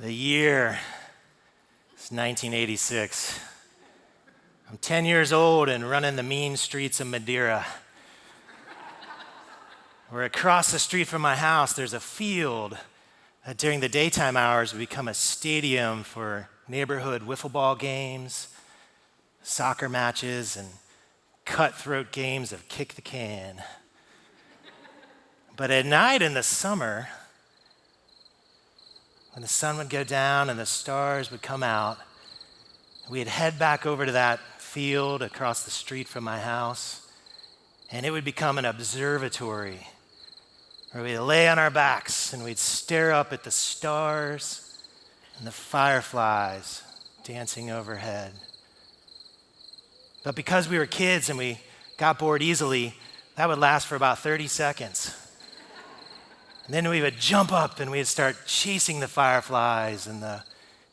The year is 1986. I'm 10 years old and running the mean streets of Madeira. Where across the street from my house, there's a field that during the daytime hours would become a stadium for neighborhood wiffle ball games, soccer matches, and cutthroat games of kick the can. But at night in the summer, when the sun would go down and the stars would come out, we'd head back over to that field across the street from my house, and it would become an observatory where we'd lay on our backs and we'd stare up at the stars and the fireflies dancing overhead. But because we were kids and we got bored easily, that would last for about 30 seconds. And then we would jump up and we'd start chasing the fireflies in the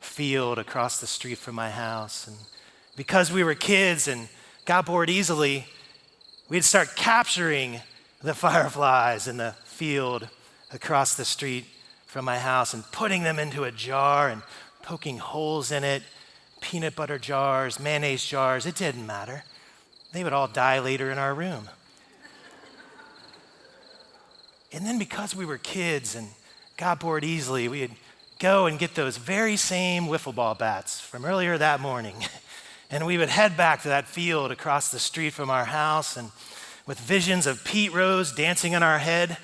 field across the street from my house. And because we were kids and got bored easily, we'd start capturing the fireflies in the field across the street from my house and putting them into a jar and poking holes in it, peanut butter jars, mayonnaise jars, it didn't matter. They would all die later in our room. And then because we were kids and got bored easily, we'd go and get those very same wiffle ball bats from earlier that morning. And we would head back to that field across the street from our house, and with visions of Pete Rose dancing in our head,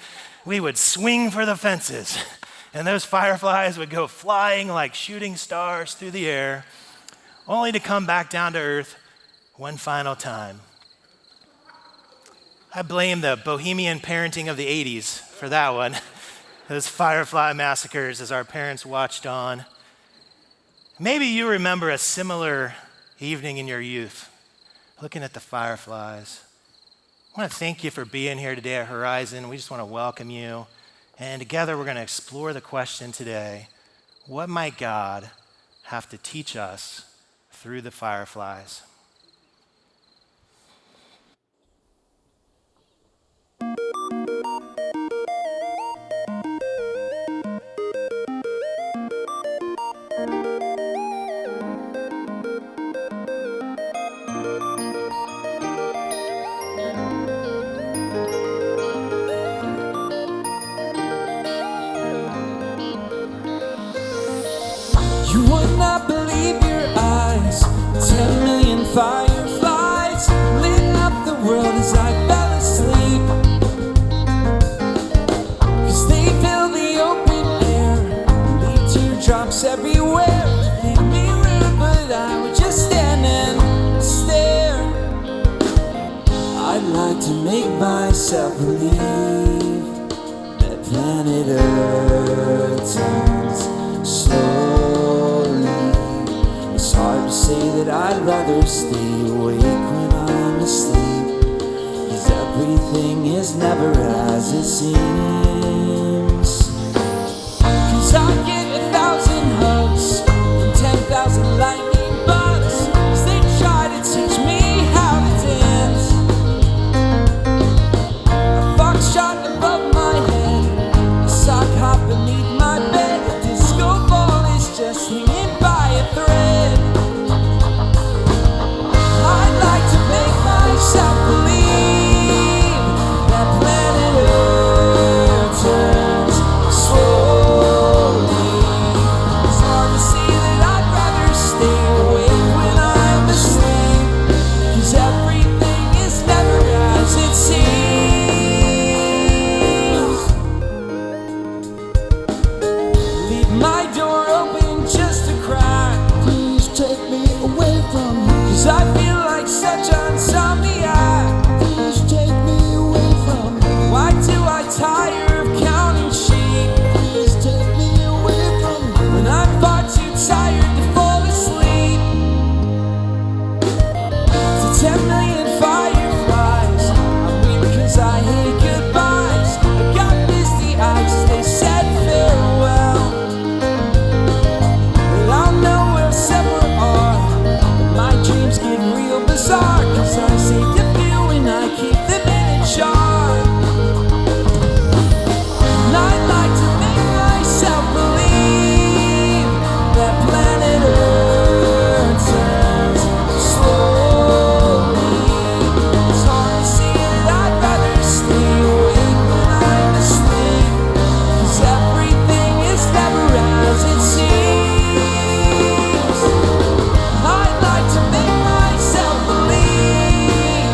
we would swing for the fences and those fireflies would go flying like shooting stars through the air, only to come back down to earth one final time. I blame the bohemian parenting of the 80s for that one. Those firefly massacres as our parents watched on. Maybe you remember a similar evening in your youth, looking at the fireflies. I want to thank you for being here today at Horizon. We just want to welcome you. And together we're going to explore the question today, what might God have to teach us through the fireflies? You would not believe your eyes. 10 million fireflies lit up the world as I fell asleep. 'Cause they fill the open air, leave teardrops everywhere. They'd be rude, but I would just stand and stare. I'd like to make myself believe that planet Earth turns slowly. It's hard to say that I'd rather stay awake when I'm asleep, 'cause everything is never as it seems. 'Cause I get 1,000 hugs from 10,000 lightning bugs, 'cause they try to teach me how to dance. A foxtrot above my head, a sock hop beneath my bed, a disco ball is just hanging by a thread. I'd like to make myself believe that planet Earth turns slowly. It's hard to see that I'd rather stay awake when I'm asleep, 'cause everything is never as it seems. Leave my door open just a crack. Please take me away from you, 'cause I feel like such an insomniac. Please take me away from you. Why do I tire of counting sheep? Please take me away from you, when I'm far too tired to fall asleep. To 10 million fireflies, I'm weird 'cause I hate goodbyes. I got misty eyes as they said farewell. But I'll know where separate are, but my dreams get real bizarre, 'cause I saved a few and I keep them in a jar. And I'd like to make myself believe that planet Earth turns slowly. It's hard to see that I'd rather stay awake when I'm asleep, 'cause everything is never as it seems. I'd like to make myself believe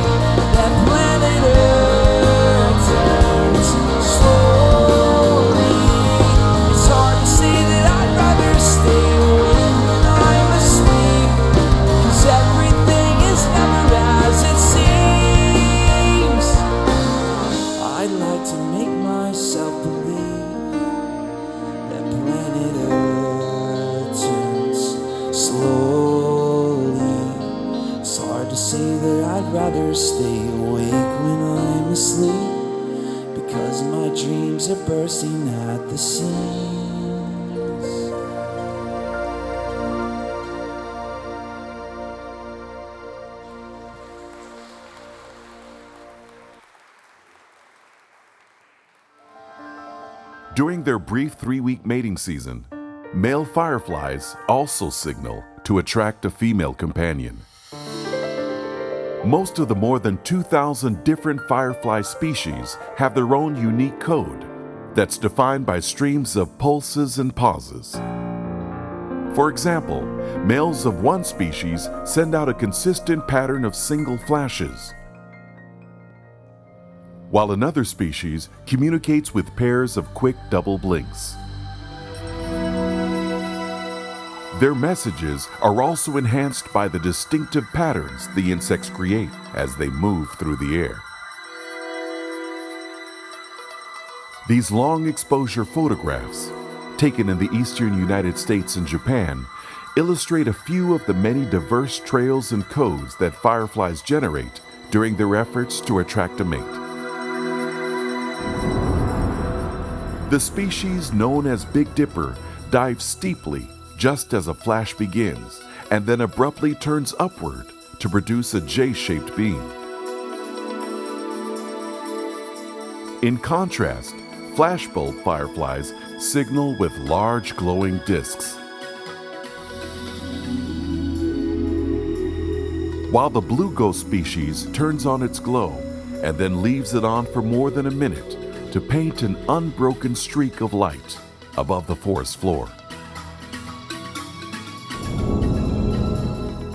that planet Earth turns slowly. It's hard to see that I'd rather stay awake when I'm asleep, 'cause everything is never as it seems. I'd like to make myself believe that planet Earth turns slowly. It's hard to say that I'd rather stay awake when I'm asleep, because my dreams are bursting at the seams. During their brief 3-week mating season, male fireflies also signal to attract a female companion. Most of the more than 2,000 different firefly species have their own unique code that's defined by streams of pulses and pauses. For example, males of one species send out a consistent pattern of single flashes, while another species communicates with pairs of quick double blinks. Their messages are also enhanced by the distinctive patterns the insects create as they move through the air. These long exposure photographs, taken in the eastern United States and Japan, illustrate a few of the many diverse trails and codes that fireflies generate during their efforts to attract a mate. The species known as Big Dipper dives steeply just as a flash begins and then abruptly turns upward to produce a J-shaped beam. In contrast, flashbulb fireflies signal with large glowing discs. While the blue ghost species turns on its glow and then leaves it on for more than a minute to paint an unbroken streak of light above the forest floor.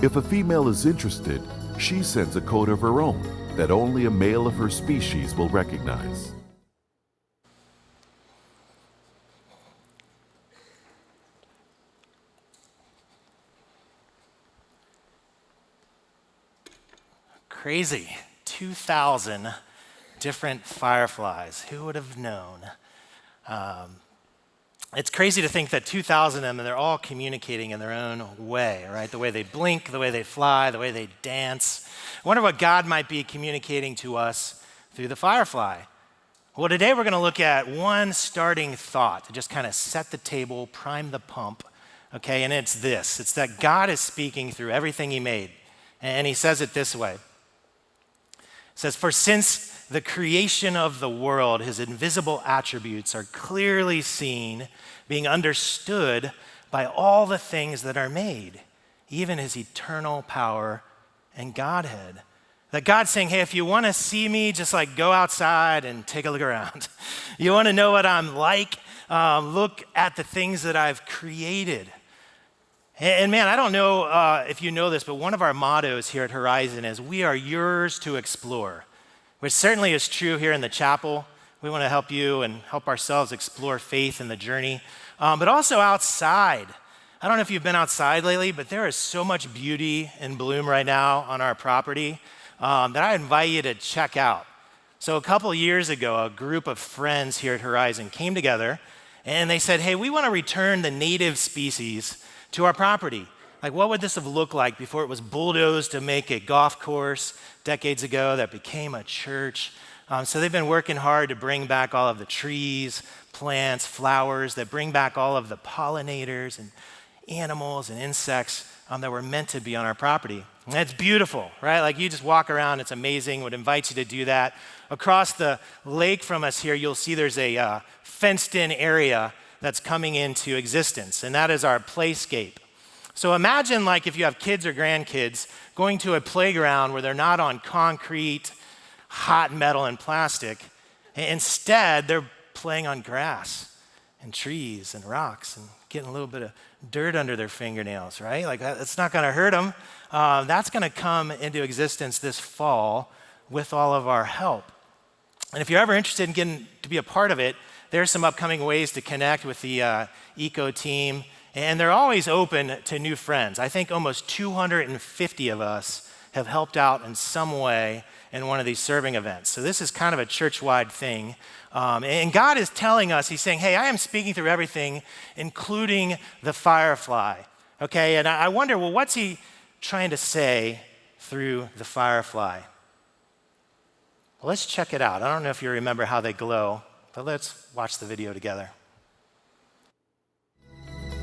If a female is interested, she sends a code of her own that only a male of her species will recognize. Crazy. 2,000 different fireflies. Who would have known? It's crazy to think that 2,000 of them, and they're all communicating in their own way, right? The way they blink, the way they fly, the way they dance. I wonder what God might be communicating to us through the firefly. Well, today we're going to look at one starting thought to just kind of set the table, prime the pump, okay? And it's this. It's that God is speaking through everything he made. And he says it this way. It says, "For since the creation of the world, his invisible attributes are clearly seen, being understood by all the things that are made, even his eternal power and Godhead." That God's saying, hey, if you want to see me, just like go outside and take a look around. You want to know what I'm like? Look at the things that I've created. And man, I don't know if you know this, but one of our mottos here at Horizon is we are yours to explore, which certainly is true here in the chapel. We want to help you and help ourselves explore faith in the journey, but also outside. I don't know if you've been outside lately, but there is so much beauty in bloom right now on our property that I invite you to check out. So a couple years ago, a group of friends here at Horizon came together and they said, hey, we want to return the native species to our property. Like, what would this have looked like before it was bulldozed to make a golf course decades ago that became a church? So they've been working hard to bring back all of the trees, plants, flowers, that bring back all of the pollinators and animals and insects that were meant to be on our property. And that's beautiful, right? Like, you just walk around, it's amazing. Would invite you to do that. Across the lake from us here, you'll see there's a fenced-in area that's coming into existence, and that is our playscape. So imagine, like, if you have kids or grandkids going to a playground where they're not on concrete, hot metal, and plastic. Instead, they're playing on grass and trees and rocks and getting a little bit of dirt under their fingernails, right? Like, that's not going to hurt them. That's going to come into existence this fall with all of our help. And if you're ever interested in getting to be a part of it, there's some upcoming ways to connect with the ECO team, and they're always open to new friends. I think almost 250 of us have helped out in some way in one of these serving events. So this is kind of a church-wide thing. And God is telling us, he's saying, hey, I am speaking through everything, including the firefly. Okay, and I wonder, well, what's he trying to say through the firefly? Well, let's check it out. I don't know if you remember how they glow, but let's watch the video together.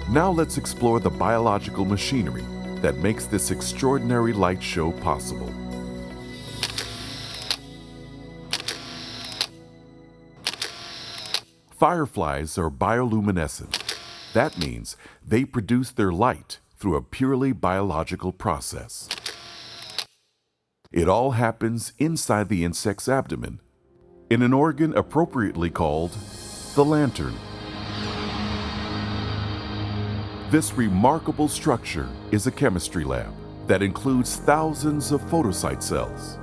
Now let's explore the biological machinery that makes this extraordinary light show possible. Fireflies are bioluminescent. That means they produce their light through a purely biological process. It all happens inside the insect's abdomen, in an organ appropriately called the lantern. This remarkable structure is a chemistry lab that includes thousands of photocyte cells.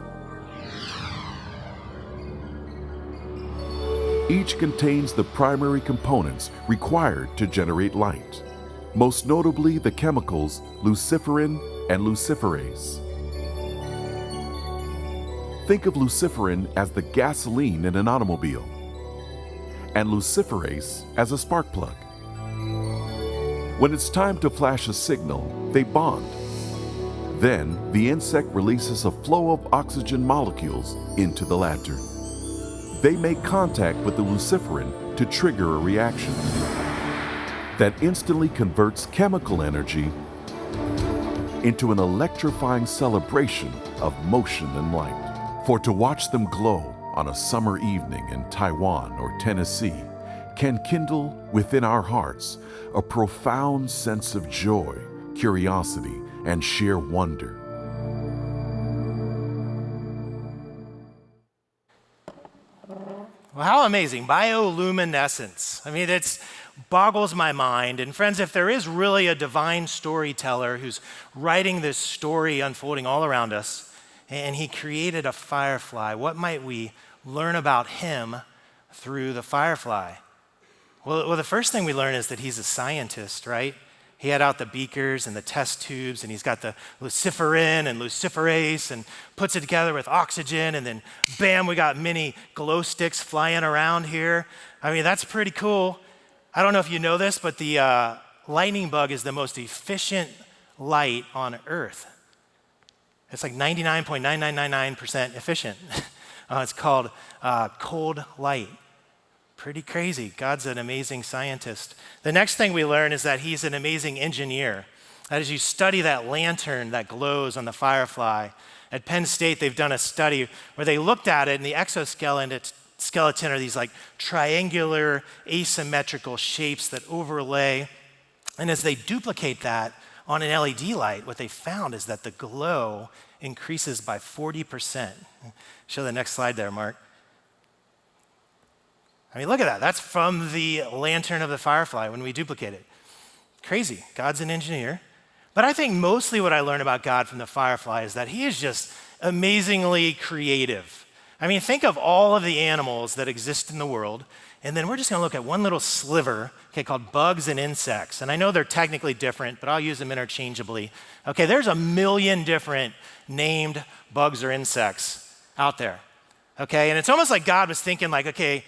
Each contains the primary components required to generate light. most notably the chemicals luciferin and luciferase. Think of luciferin as the gasoline in an automobile, and luciferase as a spark plug. When it's time to flash a signal, they bond. Then, the insect releases a flow of oxygen molecules into the lantern. They make contact with the luciferin to trigger a reaction that instantly converts chemical energy into an electrifying celebration of motion and light. For to watch them glow on a summer evening in Taiwan or Tennessee can kindle within our hearts a profound sense of joy, curiosity, and sheer wonder. Well, how amazing. Bioluminescence. I mean, it boggles my mind. And friends, if there is really a divine storyteller who's writing this story unfolding all around us, and he created a firefly, what might we learn about him through the firefly? Well, the first thing we learn is that he's a scientist, right? He had out the beakers and the test tubes, and he's got the luciferin and luciferase and puts it together with oxygen, and then bam, we got mini glow sticks flying around here. I mean, that's pretty cool. I don't know if you know this, but the lightning bug is the most efficient light on Earth. It's like 99.9999% efficient. It's called cold light. Pretty crazy. God's an amazing scientist. The next thing we learn is that he's an amazing engineer. As you study that lantern that glows on the firefly, at Penn State, they've done a study where they looked at it, and the exoskeleton are these like triangular asymmetrical shapes that overlay. And as they duplicate that on an LED light, what they found is that the glow increases by 40%. Show the next slide there, Mark. I mean, look at that. That's from the lantern of the firefly when we duplicate it. Crazy. God's an engineer. But I think mostly what I learned about God from the firefly is that he is just amazingly creative. I mean, think of all of the animals that exist in the world, and then we're just going to look at one little sliver, okay, called bugs and insects. And I know they're technically different, but I'll use them interchangeably. Okay, there's 1 million different named bugs or insects out there. Okay, and it's almost like God was thinking like, okay,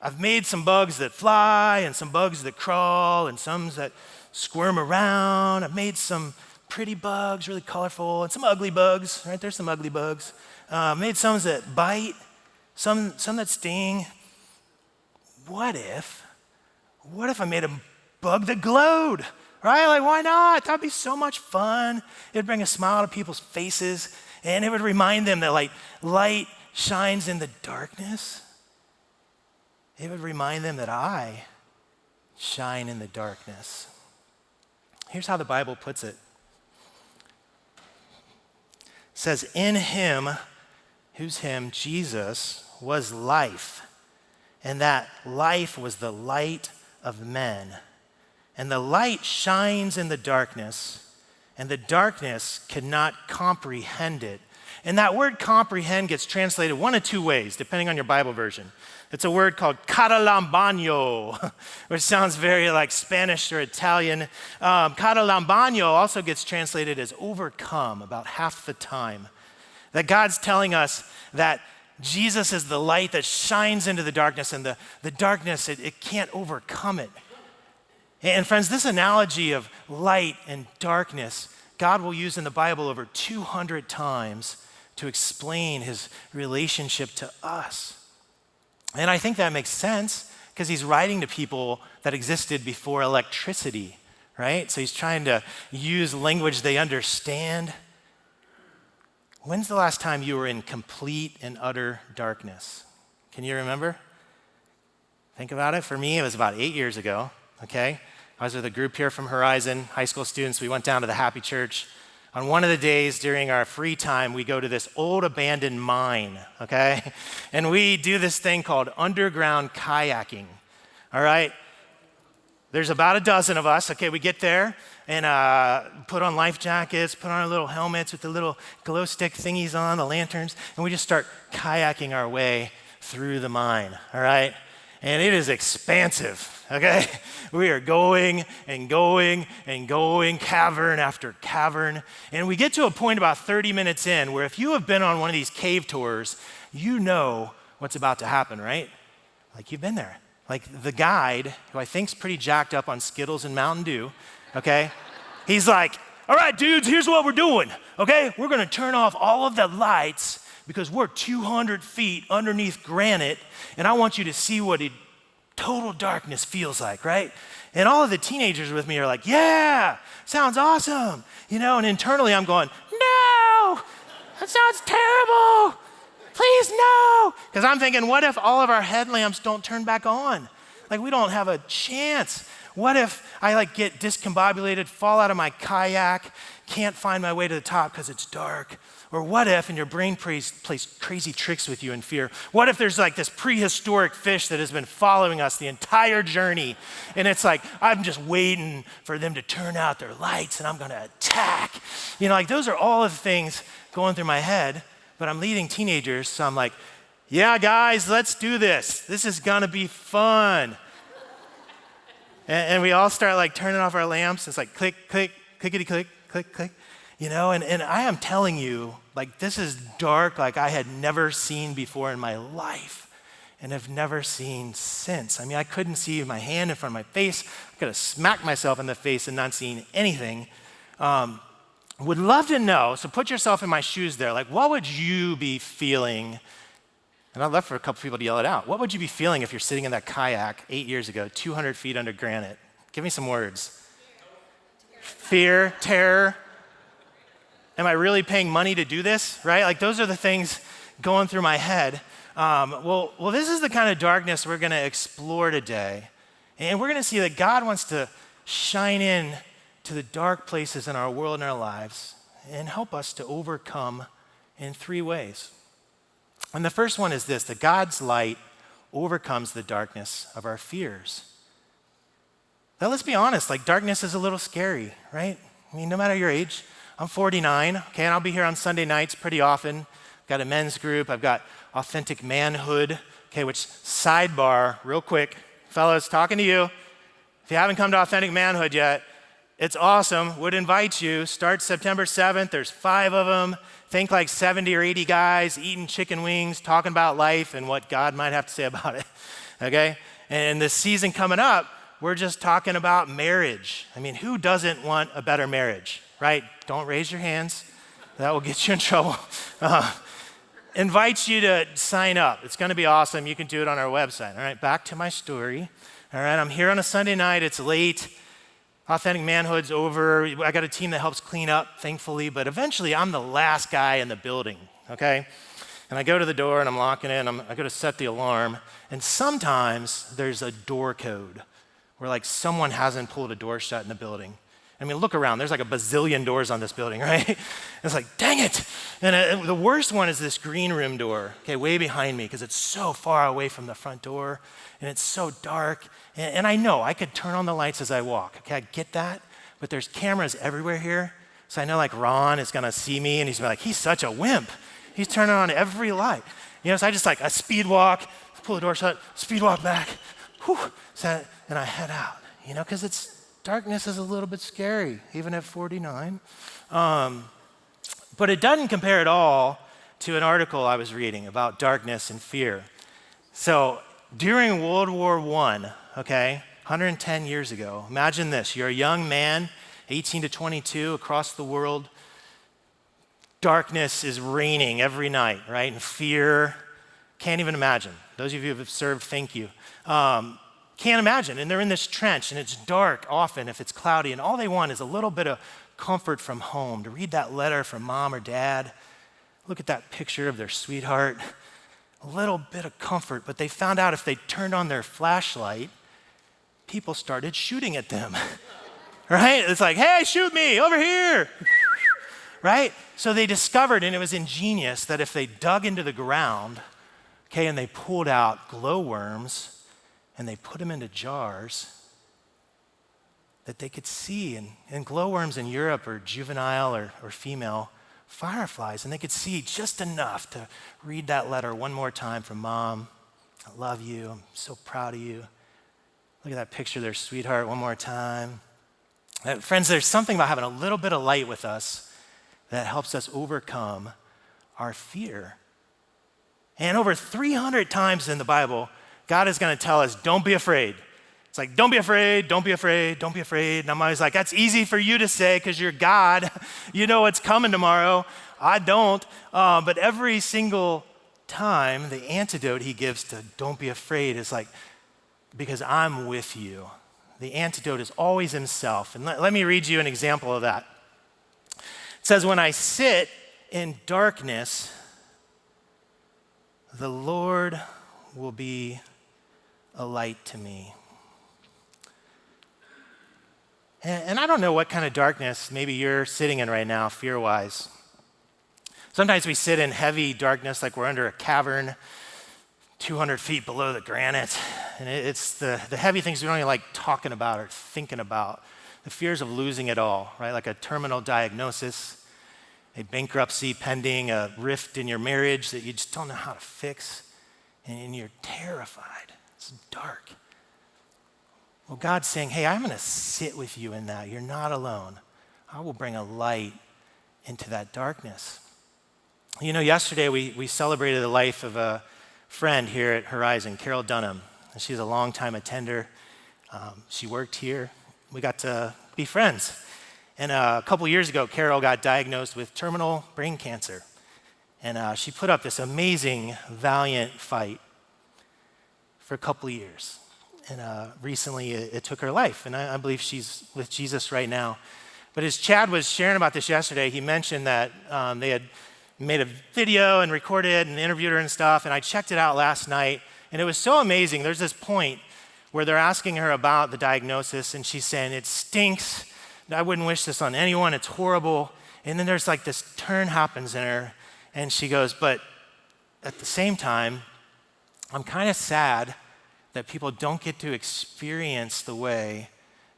I've made some bugs that fly and some bugs that crawl and some that squirm around. I've made some pretty bugs, really colorful, and some ugly bugs, right? There's some ugly bugs. Made some that bite, some that sting. What if I made a bug that glowed, right? Like, why not? That'd be so much fun. It'd bring a smile to people's faces, and it would remind them that like light shines in the darkness. It would remind them that I shine in the darkness. Here's how the Bible puts it. It says, in him, who's him? Jesus, was life, and that life was the light of men. And the light shines in the darkness, and the darkness cannot comprehend it. And that word comprehend gets translated one of two ways, depending on your Bible version. It's a word called catalambano, which sounds very like Spanish or Italian. Catalambano also gets translated as overcome about half the time. That God's telling us that Jesus is the light that shines into the darkness, and the darkness, it can't overcome it. And friends, this analogy of light and darkness, God will use in the Bible over 200 times to explain his relationship to us. And I think that makes sense because he's writing to people that existed before electricity, right? So he's trying to use language they understand. When's the last time you were in complete and utter darkness? Can you remember? Think about it. For me, it was about 8 years ago, okay? I was with a group here from Horizon, high school students. We went down to the Happy Church. On one of the days during our free time, we go to this old abandoned mine, okay? And we do this thing called underground kayaking, all right? There's about a dozen of us, okay? We get there and put on life jackets, put on our little helmets with the little glow stick thingies on, the lanterns, and we just start kayaking our way through the mine, all right? and it is expansive, okay? We are going and going and going, cavern after cavern, and we get to a point about 30 minutes in where if you have been on one of these cave tours, you know what's about to happen, right? Like you've been there. Like the guide, who I think's pretty jacked up on Skittles and Mountain Dew, okay? He's like, all right, dudes, here's what we're doing, okay? We're gonna turn off all of the lights because we're 200 feet underneath granite, and I want you to see what total darkness feels like, right? And all of the teenagers with me are like, yeah, sounds awesome, and internally I'm going, no, that sounds terrible. Please, no. Because I'm thinking, what if all of our headlamps don't turn back on? Like, we don't have a chance. What if I get discombobulated, fall out of my kayak, can't find my way to the top because it's dark? Or what if, and your brain plays crazy tricks with you in fear, what if there's this prehistoric fish that has been following us the entire journey, and it's like, I'm just waiting for them to turn out their lights and I'm gonna attack. Those are all of the things going through my head. But I'm leading teenagers, so I'm like, yeah, guys, let's do this. This is gonna be fun. and we all start turning off our lamps. It's like click, click, clickety, click, click, click. And I am telling you, this is dark like I had never seen before in my life and have never seen since. I couldn't see my hand in front of my face. I could have smacked myself in the face and not seen anything. Would love to know, so put yourself in my shoes there, what would you be feeling? And I'd love for a couple people to yell it out. What would you be feeling if you're sitting in that kayak 8 years ago, 200 feet under granite? Give me some words. Fear, terror. Am I really paying money to do this, right? Those are the things going through my head. Well, this is the kind of darkness we're gonna explore today. And we're gonna see that God wants to shine in to the dark places in our world and our lives and help us to overcome in 3 ways. And the first one is this, that God's light overcomes the darkness of our fears. Now let's be honest, darkness is a little scary, right? No matter your age. I'm 49, okay, and I'll be here on Sunday nights pretty often. I've got a men's group, I've got Authentic Manhood, okay, which sidebar, real quick, fellas, talking to you. If you haven't come to Authentic Manhood yet, it's awesome. Would invite you. Starts September 7th. There's 5 of them. Think 70 or 80 guys eating chicken wings, talking about life and what God might have to say about it. Okay? And this season coming up, we're just talking about marriage. Who doesn't want a better marriage, right? Don't raise your hands. That will get you in trouble. Invites you to sign up. It's going to be awesome. You can do it on our website. All right? Back to my story. All right? I'm here on a Sunday night. It's late. Authentic Manhood's over. I got a team that helps clean up, thankfully, but eventually I'm the last guy in the building, okay? And I go to the door and I'm locking it, I go to set the alarm, and sometimes there's a door code where someone hasn't pulled a door shut in the building. Look around, there's a bazillion doors on this building, right? It's dang it! And the worst one is this green room door, okay, way behind me, because it's so far away from the front door, and it's so dark. And I know I could turn on the lights as I walk. Okay, I get that. But there's cameras everywhere here. So I know Ron is gonna see me and he's gonna be like, he's such a wimp. He's turning on every light. So I just a speed walk, pull the door shut, speed walk back, whew, and I head out. Because darkness is a little bit scary, even at 49. But it doesn't compare at all to an article I was reading about darkness and fear. So during World War I, okay, 110 years ago, imagine this. You're a young man, 18 to 22, across the world. Darkness is reigning every night, right? And fear, can't even imagine. Those of you who have served, thank you. Can't imagine. And they're in this trench, and it's dark often if it's cloudy, and all they want is a little bit of comfort from home, to read that letter from mom or dad, look at that picture of their sweetheart, a little bit of comfort. But they found out if they turned on their flashlight, people started shooting at them, right? It's hey, shoot me, over here, right? So they discovered, and it was ingenious, that if they dug into the ground, okay, and they pulled out glowworms, and they put them into jars, that they could see. And glowworms in Europe are juvenile or female fireflies, and they could see just enough to read that letter one more time from mom I love you. I'm so proud of you. Look at that picture there, sweetheart, one more time. Friends, there's something about having a little bit of light with us that helps us overcome our fear. And over 300 times in the Bible, God is going to tell us, don't be afraid. It's like, don't be afraid, don't be afraid, don't be afraid. And I'm always like, that's easy for you to say because you're God. You know what's coming tomorrow. I don't. But every single time, the antidote he gives to don't be afraid is like, because I'm with you. The antidote is always himself. And let me read you an example of that. It says, when I sit in darkness, the Lord will be a light to me. And I don't know what kind of darkness maybe you're sitting in right now, fear-wise. Sometimes we sit in heavy darkness like we're under a cavern 200 feet below the granite. And it's the heavy things we don't even like talking about or thinking about. The fears of losing it all, right? Like a terminal diagnosis, a bankruptcy pending, a rift in your marriage that you just don't know how to fix. And you're terrified. It's dark. Well, God's saying, hey, I'm going to sit with you in that. You're not alone. I will bring a light into that darkness. You know, yesterday we celebrated the life of a friend here at Horizon, Carol Dunham. She's a longtime attender. She worked here. We got to be friends. And a couple years ago, Carol got diagnosed with terminal brain cancer. And she put up this amazing, valiant fight for a couple of years. And recently it took her life. And I believe she's with Jesus right now. But as Chad was sharing about this yesterday, he mentioned that they had made a video and recorded and interviewed her and stuff. And I checked it out last night. And it was so amazing. There's this point where they're asking her about the diagnosis. And she's saying, it stinks. I wouldn't wish this on anyone. It's horrible. And then there's like this turn happens in her. And she goes, but at the same time, I'm kind of sad that people don't get to experience the way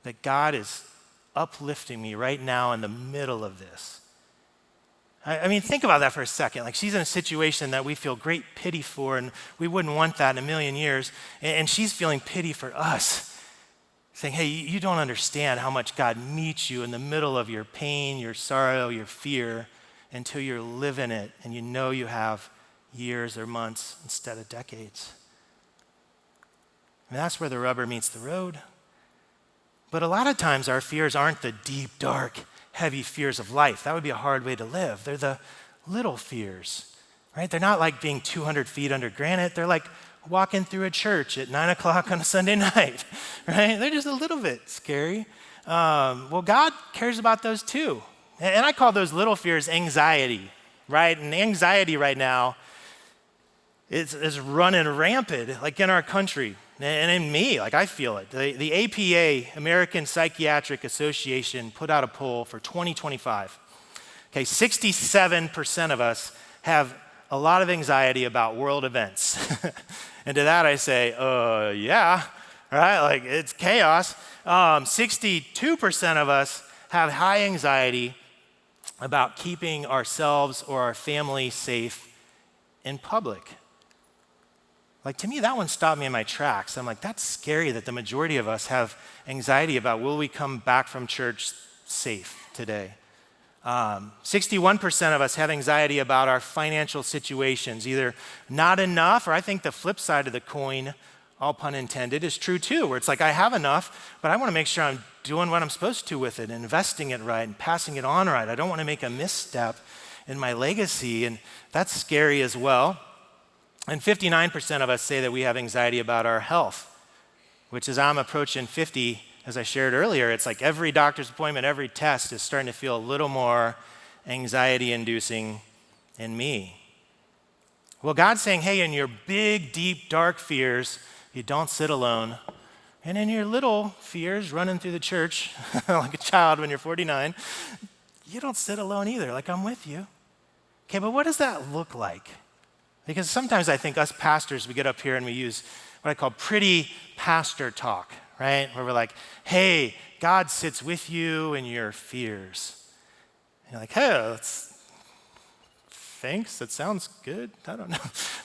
that God is uplifting me right now in the middle of this. I mean, think about that for a second. Like, she's in a situation that we feel great pity for, and we wouldn't want that in a million years. And she's feeling pity for us, saying, hey, you don't understand how much God meets you in the middle of your pain, your sorrow, your fear, until you're living it and you know you have years or months instead of decades. And that's where the rubber meets the road. But a lot of times our fears aren't the deep, dark, heavy fears of life. That would be a hard way to live. They're the little fears, right? They're not like being 200 feet under granite. They're like walking through a church at 9 o'clock on a Sunday night, right? They're just a little bit scary. Well, God cares about those too. And I call those little fears anxiety, right? And anxiety right now is running rampant, like in our country. And in me, like I feel it. The APA, American Psychiatric Association, put out a poll for 2025. Okay, 67% of us have a lot of anxiety about world events. And to that I say, yeah, right? Like it's chaos. 62% of us have high anxiety about keeping ourselves or our family safe in public. Like, to me, that one stopped me in my tracks. I'm like, that's scary that the majority of us have anxiety about will we come back from church safe today. 61% of us have anxiety about our financial situations, either not enough, or I think the flip side of the coin, all pun intended, is true too, where it's like I have enough, but I want to make sure I'm doing what I'm supposed to with it, investing it right and passing it on right. I don't want to make a misstep in my legacy, and that's scary as well. And 59% of us say that we have anxiety about our health, which as I'm approaching 50, as I shared earlier, it's like every doctor's appointment, every test is starting to feel a little more anxiety-inducing in me. Well, God's saying, hey, in your big, deep, dark fears, you don't sit alone. And in your little fears, running through the church like a child when you're 49, you don't sit alone either, like I'm with you. Okay, but what does that look like? Because sometimes I think us pastors, we get up here and we use what I call pretty pastor talk, right? Where we're like, hey, God sits with you in your fears. And you're like, hey, that's thanks, that sounds good. I don't know.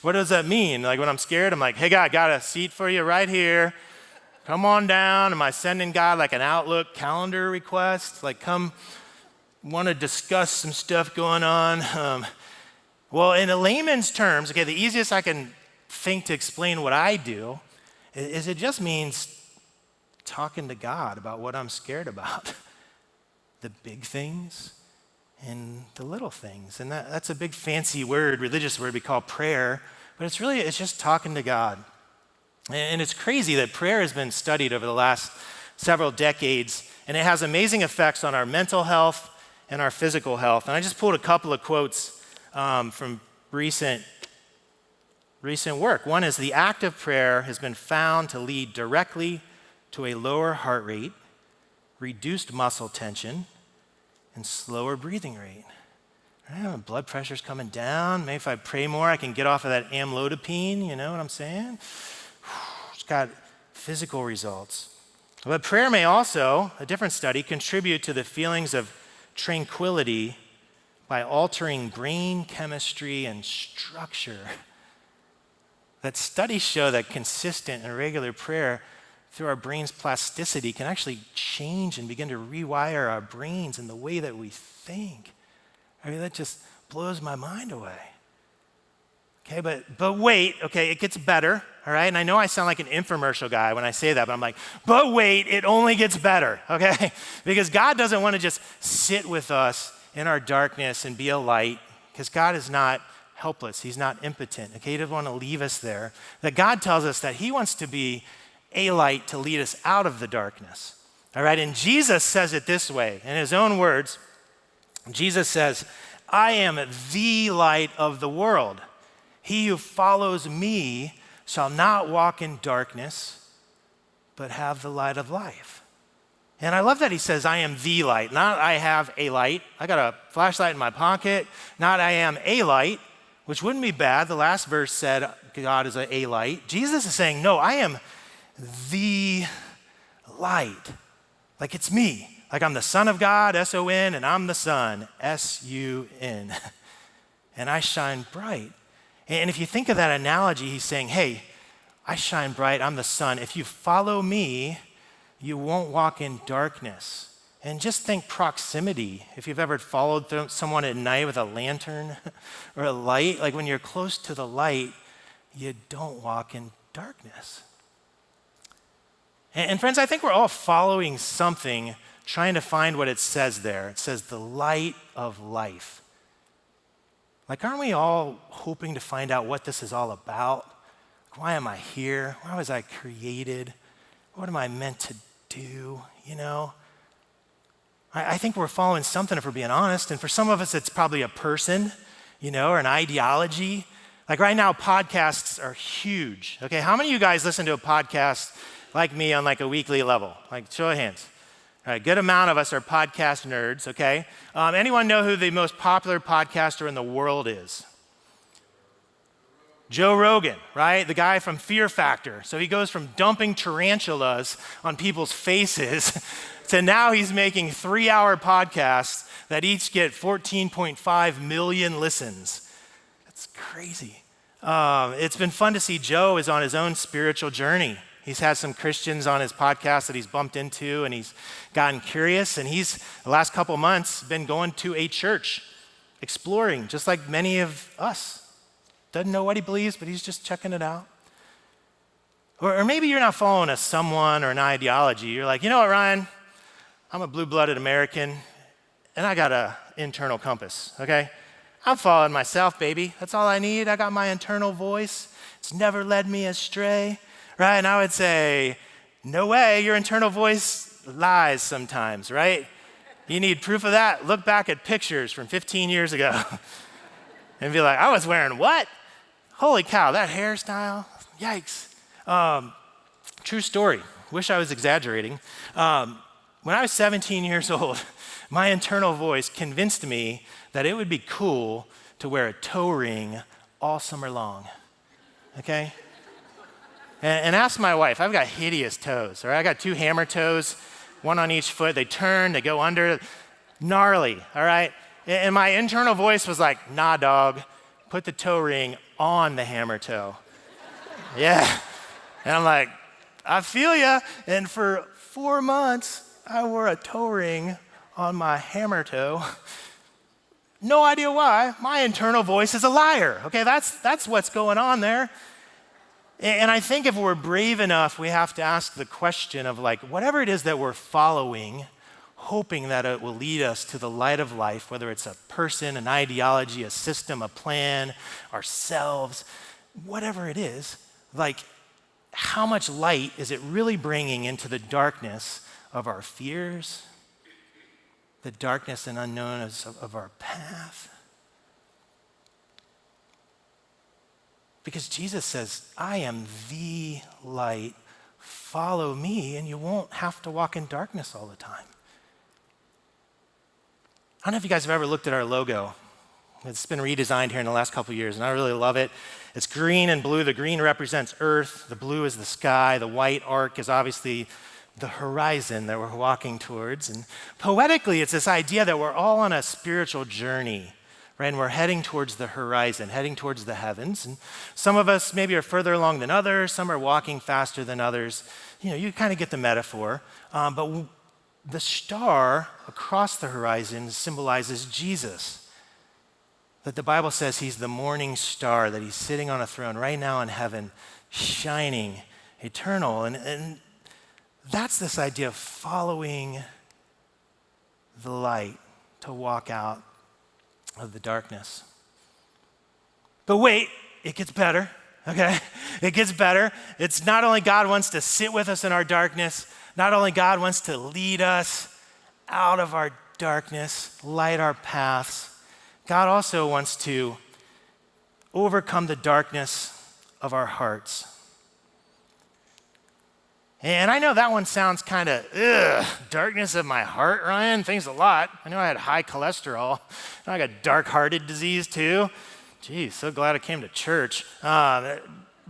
What does that mean? Like when I'm scared, I'm like, hey, God, got a seat for you right here. Come on down. Am I sending God like an Outlook calendar request? Like, come, want to discuss some stuff going on? Well, in a layman's terms, okay, the easiest I can think to explain what I do is it just means talking to God about what I'm scared about. The big things and the little things. And that's a big fancy word, religious word we call prayer, but it's just talking to God. And it's crazy that prayer has been studied over the last several decades, and it has amazing effects on our mental health and our physical health. And I just pulled a couple of quotes from recent work. One is, the act of prayer has been found to lead directly to a lower heart rate, reduced muscle tension, and slower breathing rate. Blood pressure's coming down. Maybe if I pray more, I can get off of that amlodipine, you know what I'm saying? It's got physical results. But prayer may also, a different study, contribute to the feelings of tranquility by altering brain chemistry and structure. That studies show that consistent and regular prayer through our brain's plasticity can actually change and begin to rewire our brains in the way that we think. I mean, that just blows my mind away. Okay, but wait, okay, it gets better, all right? And I know I sound like an infomercial guy when I say that, but I'm like, but wait, it only gets better, okay? Because God doesn't want to just sit with us in our darkness and be a light, because God is not helpless. He's not impotent, okay? He doesn't want to leave us there. That God tells us that he wants to be a light to lead us out of the darkness. All right, and Jesus says it this way, in his own words. Jesus says, I am the light of the world. He who follows me shall not walk in darkness, but have the light of life. And I love that he says, I am the light, not I have a light. I got a flashlight in my pocket, not I am a light, which wouldn't be bad. The last verse said God is a light. Jesus is saying, no, I am the light. Like it's me. Like I'm the Son of God, S-O-N, and I'm the Son, S-U-N. And I shine bright. And if you think of that analogy, he's saying, hey, I shine bright, I'm the sun. If you follow me, you won't walk in darkness. And just think proximity. If you've ever followed someone at night with a lantern or a light, like when you're close to the light, you don't walk in darkness. And friends, I think we're all following something, trying to find what it says there. It says the light of life. Like, aren't we all hoping to find out what this is all about? Why am I here? Why was I created? What am I meant to do? You know? I think we're following something, if we're being honest. And for some of us, it's probably a person, you know, or an ideology. Like right now, podcasts are huge. Okay, how many of you guys listen to a podcast like me on like a weekly level? Like, show of hands. All right, good amount of us are podcast nerds, okay? Anyone know who the most popular podcaster in the world is? Joe Rogan, right? The guy from Fear Factor. So he goes from dumping tarantulas on people's faces to now he's making 3-hour podcasts that each get 14.5 million listens. That's crazy. It's been fun to see Joe is on his own spiritual journey. He's had some Christians on his podcast that he's bumped into, and he's gotten curious, and he's, the last couple months, been going to a church, exploring, just like many of us. Doesn't know what he believes, but he's just checking it out. Or maybe you're not following a someone or an ideology. You're like, you know what, Ryan? I'm a blue-blooded American, and I got an internal compass, okay? I'm following myself, baby. That's all I need. I got my internal voice. It's never led me astray. Right? And I would say, no way, your internal voice lies sometimes, right? You need proof of that? Look back at pictures from 15 years ago and be like, I was wearing what? Holy cow, that hairstyle, yikes. True story, wish I was exaggerating. When I was 17 years old, my internal voice convinced me that it would be cool to wear a toe ring all summer long, okay? And ask my wife, I've got hideous toes, all right? I got 2 hammer toes, one on each foot. They turn, they go under, gnarly, all right? And my internal voice was like, nah, dog, put the toe ring on the hammer toe. Yeah. And I'm like, I feel ya. And for 4 months, I wore a toe ring on my hammer toe. No idea why. My internal voice is a liar. Okay, that's what's going on there. And I think if we're brave enough, we have to ask the question of like, whatever it is that we're following, hoping that it will lead us to the light of life, whether it's a person, an ideology, a system, a plan, ourselves, whatever it is, like how much light is it really bringing into the darkness of our fears, the darkness and unknowns of our path? Because Jesus says, I am the light, follow me, and you won't have to walk in darkness all the time. I don't know if you guys have ever looked at our logo. It's been redesigned here in the last couple of years, and I really love it. It's green and blue. The green represents earth. The blue is the sky. The white arc is obviously the horizon that we're walking towards. And poetically, it's this idea that we're all on a spiritual journey, right? And we're heading towards the horizon, heading towards the heavens. And some of us maybe are further along than others. Some are walking faster than others. You know, you kind of get the metaphor. But the star across the horizon symbolizes Jesus. That the Bible says he's the morning star, that he's sitting on a throne right now in heaven, shining, eternal. And that's this idea of following the light to walk out of the darkness. But wait, it gets better, okay? It gets better. It's not only God wants to sit with us in our darkness, not only God wants to lead us out of our darkness, light our paths, God also wants to overcome the darkness of our hearts. And I know that one sounds kind of, darkness of my heart, Ryan. Thanks a lot. I know I had high cholesterol. Now I got dark hearted disease too. Geez, so glad I came to church.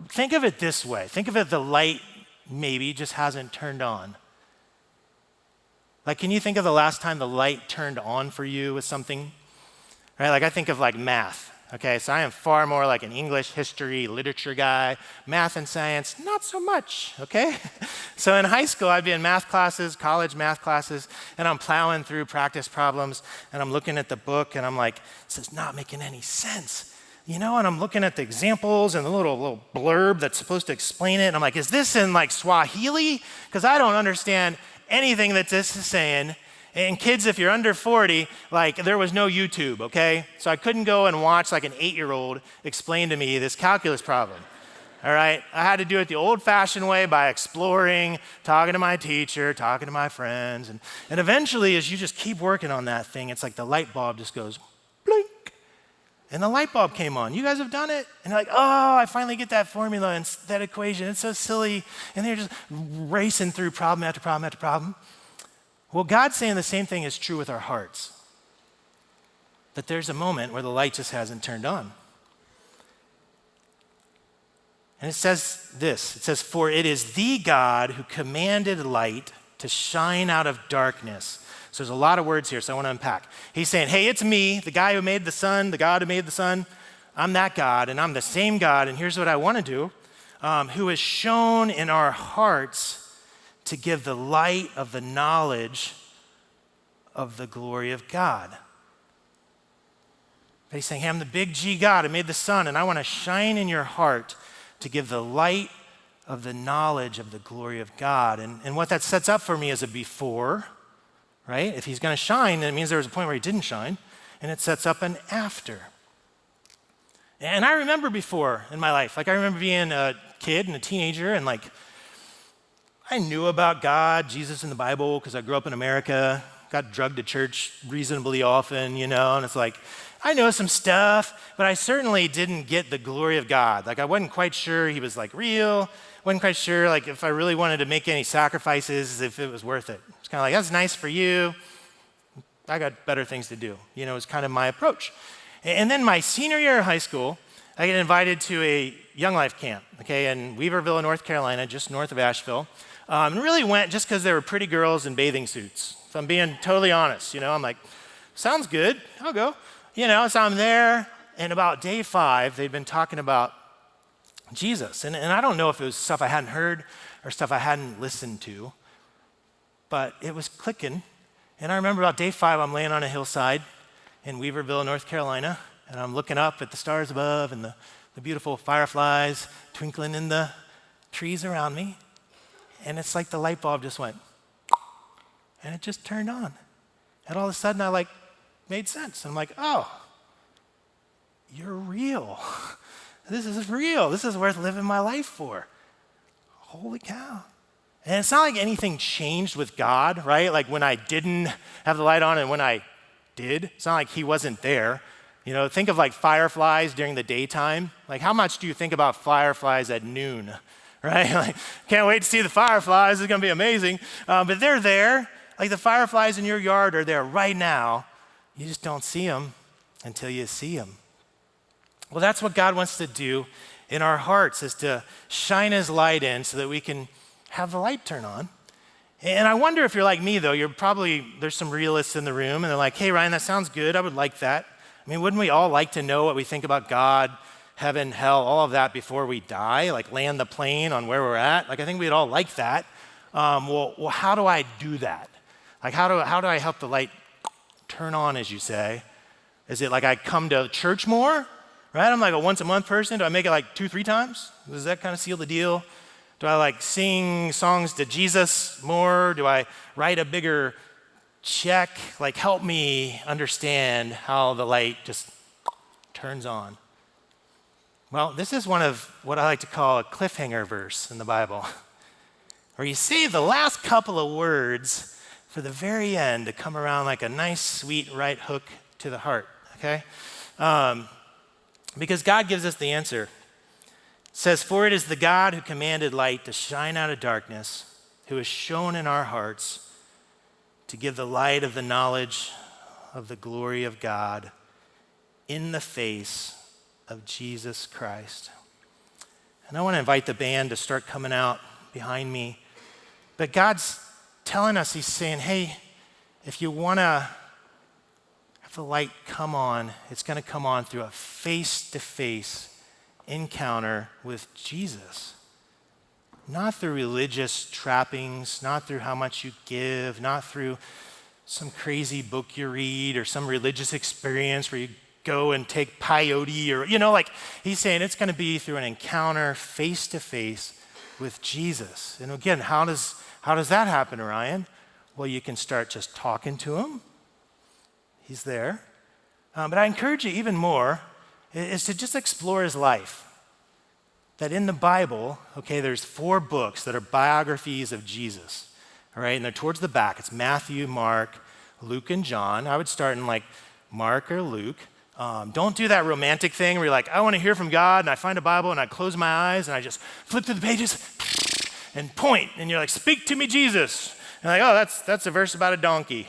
Think of it this way. Think of it, the light maybe just hasn't turned on. Like, can you think of the last time the light turned on for you with something? Right? Like I think of like math. Okay, so I am far more like an English, history, literature guy. Math and science, not so much, okay? So in high school, I'd be in math classes, college math classes, and I'm plowing through practice problems, and I'm looking at the book, and I'm like, this is not making any sense. You know, and I'm looking at the examples and the little blurb that's supposed to explain it, and I'm like, is this in like Swahili? Because I don't understand anything that this is saying. And kids, if you're under 40, like there was no YouTube, okay? So I couldn't go and watch like an 8-year-old explain to me this calculus problem, all right? I had to do it the old-fashioned way by exploring, talking to my teacher, talking to my friends. And eventually, as you just keep working on that thing, it's like the light bulb just goes blink. And the light bulb came on. You guys have done it? And you're like, oh, I finally get that formula and that equation. It's so silly. And they're just racing through problem after problem after problem. Well, God's saying the same thing is true with our hearts. That there's a moment where the light just hasn't turned on. And it says this, it says, for it is the God who commanded light to shine out of darkness. So there's a lot of words here, so I want to unpack. He's saying, hey, it's me, the guy who made the sun, the God who made the sun. I'm that God, and I'm the same God, and here's what I want to do, who has shone in our hearts to give the light of the knowledge of the glory of God. But he's saying, hey, I'm the big G God. I made the sun, and I want to shine in your heart to give the light of the knowledge of the glory of God. And what that sets up for me is a before, right? If he's going to shine, then it means there was a point where he didn't shine, and it sets up an after. And I remember before in my life, like I remember being a kid and a teenager, and like I knew about God, Jesus, and the Bible because I grew up in America, got drugged to church reasonably often, you know, and it's like, I know some stuff, but I certainly didn't get the glory of God. Like I wasn't quite sure he was like real, wasn't quite sure like if I really wanted to make any sacrifices, if it was worth it. It's kind of like, that's nice for you. I got better things to do. You know, it's kind of my approach. And then my senior year of high school, I get invited to a Young Life camp, okay, in Weaverville, North Carolina, just north of Asheville. And really went just because there were pretty girls in bathing suits. If I'm being totally honest, you know, I'm like, sounds good, I'll go. You know, so I'm there, And about day 5, they'd been talking about Jesus. And I don't know if it was stuff I hadn't heard or stuff I hadn't listened to, but it was clicking. And I remember about day 5, I'm laying on a hillside in Weaverville, North Carolina, and I'm looking up at the stars above and the beautiful fireflies twinkling in the trees around me. And it's like the light bulb just went, and it just turned on. And all of a sudden I made sense. And I'm like, oh, you're real. This is real. This is worth living my life for. Holy cow. And it's not like anything changed with God, right? Like when I didn't have the light on and when I did, it's not like he wasn't there. You know, think of like fireflies during the daytime. Like how much do you think about fireflies at noon, right? Like, can't wait to see the fireflies. It's going to be amazing. But they're there. Like the fireflies in your yard are there right now. You just don't see them until you see them. Well, that's what God wants to do in our hearts, is to shine his light in so that we can have the light turn on. And I wonder if you're like me, though. There's some realists in the room, and they're like, hey, Ryan, that sounds good. I would like that. I mean, wouldn't we all like to know what we think about God, heaven, hell, all of that before we die, like land the plane on where we're at? Like, I think we'd all like that. Well, how do I do that? Like, how do I help the light turn on, as you say? Is it like I come to church more, right? I'm like a once a month person. Do I make it like 2-3 times? Does that kind of seal the deal? Do I like sing songs to Jesus more? Do I write a bigger check? Like, help me understand how the light just turns on. Well, this is one of what I like to call a cliffhanger verse in the Bible, where you save the last couple of words for the very end to come around like a nice, sweet right hook to the heart, okay? Because God gives us the answer. It says, for it is the God who commanded light to shine out of darkness, who has shone in our hearts to give the light of the knowledge of the glory of God in the face of Jesus Christ. And I want to invite the band to start coming out behind me. But God's telling us, he's saying, hey, if you want to have the light come on, it's going to come on through a face-to-face encounter with Jesus. Not through religious trappings, not through how much you give, not through some crazy book you read or some religious experience where you go and take peyote or, he's saying it's going to be through an encounter face-to-face with Jesus. And again, how does that happen, Ryan? Well, you can start just talking to him. He's there. But I encourage you even more is to just explore his life. That in the Bible, okay, there's 4 books that are biographies of Jesus, all right? And they're towards the back. It's Matthew, Mark, Luke, and John. I would start in like Mark or Luke. Don't do that romantic thing where you're like, I want to hear from God, and I find a Bible, and I close my eyes, and I just flip through the pages and point, and you're like, speak to me, Jesus. And like, oh, that's a verse about a donkey.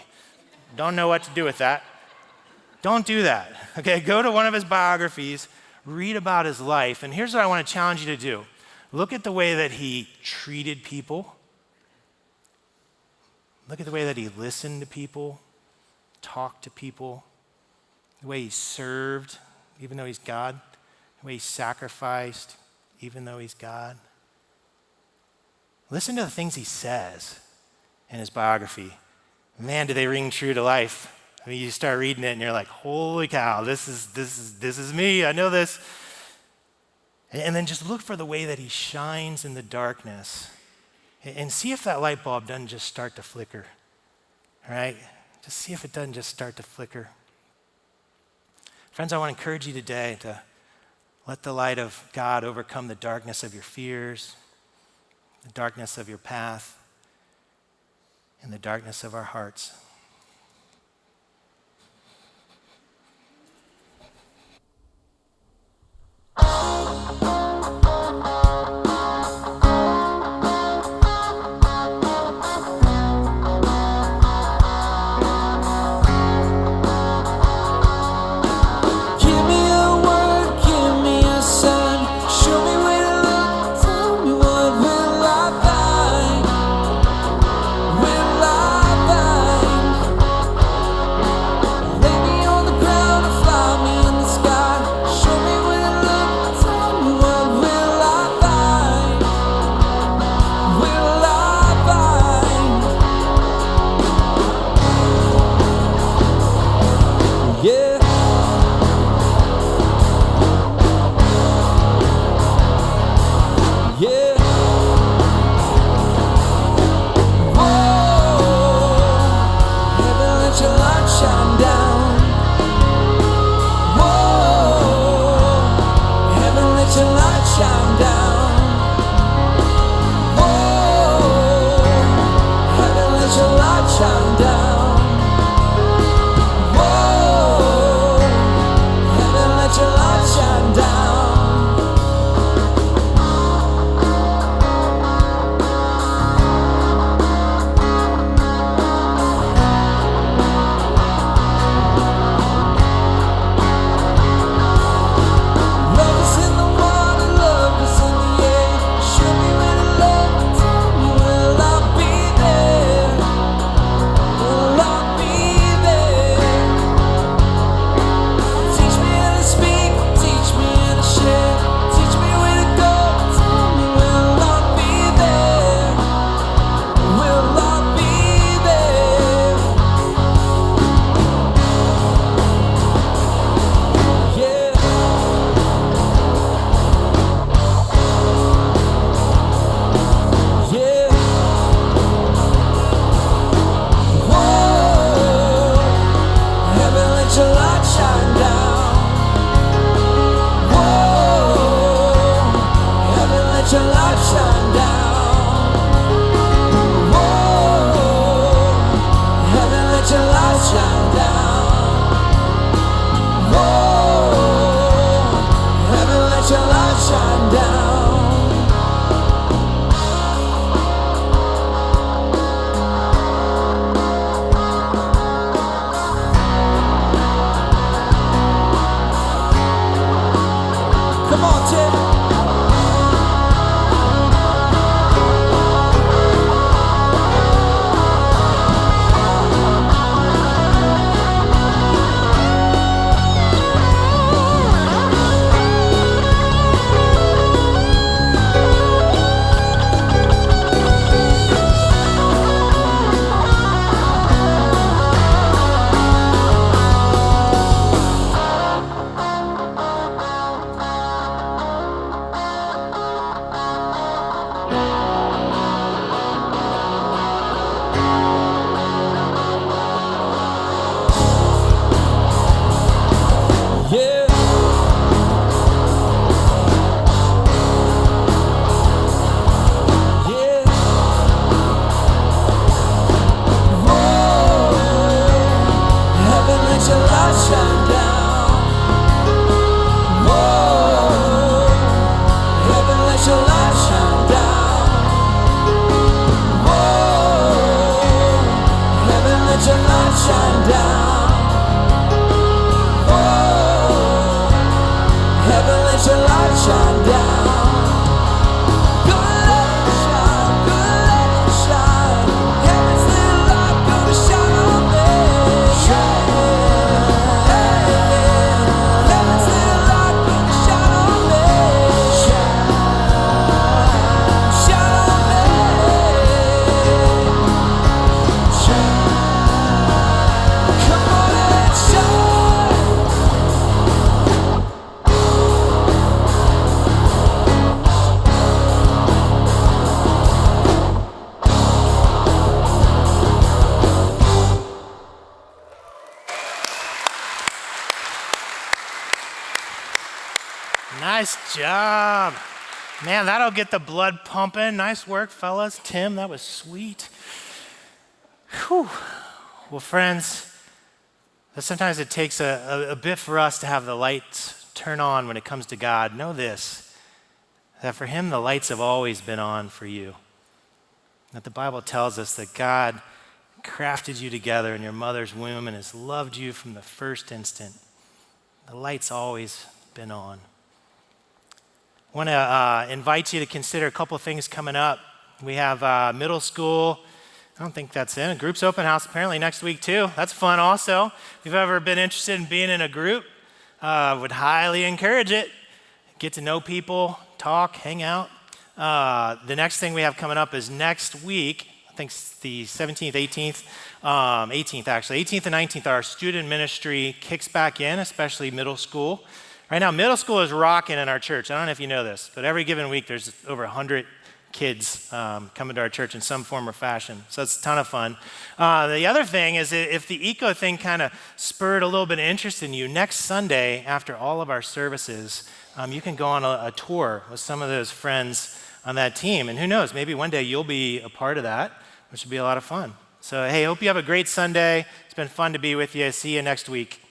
Don't know what to do with that. Don't do that, okay? Go to one of his biographies, read about his life, and here's what I want to challenge you to do. Look at the way that he treated people. Look at the way that he listened to people, talked to people, the way he served, even though he's God, the way he sacrificed, even though he's God. Listen to the things he says in his biography. Man, do they ring true to life. I mean, you start reading it and you're like, holy cow, this is me, I know this. And then just look for the way that he shines in the darkness and see if that light bulb doesn't just start to flicker, all right? Just see if it doesn't just start to flicker. Friends, I want to encourage you today to let the light of God overcome the darkness of your fears, the darkness of your path, and the darkness of our hearts. Will I find? shine down. Whoa, heaven, let your light shine down. Nice job. Man, that'll get the blood pumping. Nice work, fellas. Tim, that was sweet. Whew. Well, friends, sometimes it takes a bit for us to have the lights turn on when it comes to God. Know this, that for him, the lights have always been on for you. That the Bible tells us that God crafted you together in your mother's womb and has loved you from the first instant. The light's always been on. I want to invite you to consider a couple of things coming up. We have middle school. I don't think that's in. A group's open house apparently next week too. That's fun also. If you've ever been interested in being in a group, would highly encourage it. Get to know people, talk, hang out. The next thing we have coming up is next week. I think it's the 17th, 18th actually. 18th and 19th, our student ministry kicks back in, especially middle school. Right now, middle school is rocking in our church. I don't know if you know this, but every given week there's over 100 kids coming to our church in some form or fashion. So it's a ton of fun. The other thing is if the eco thing kind of spurred a little bit of interest in you, next Sunday after all of our services, you can go on a tour with some of those friends on that team. And who knows, maybe one day you'll be a part of that, which would be a lot of fun. So, hey, hope you have a great Sunday. It's been fun to be with you. See you next week.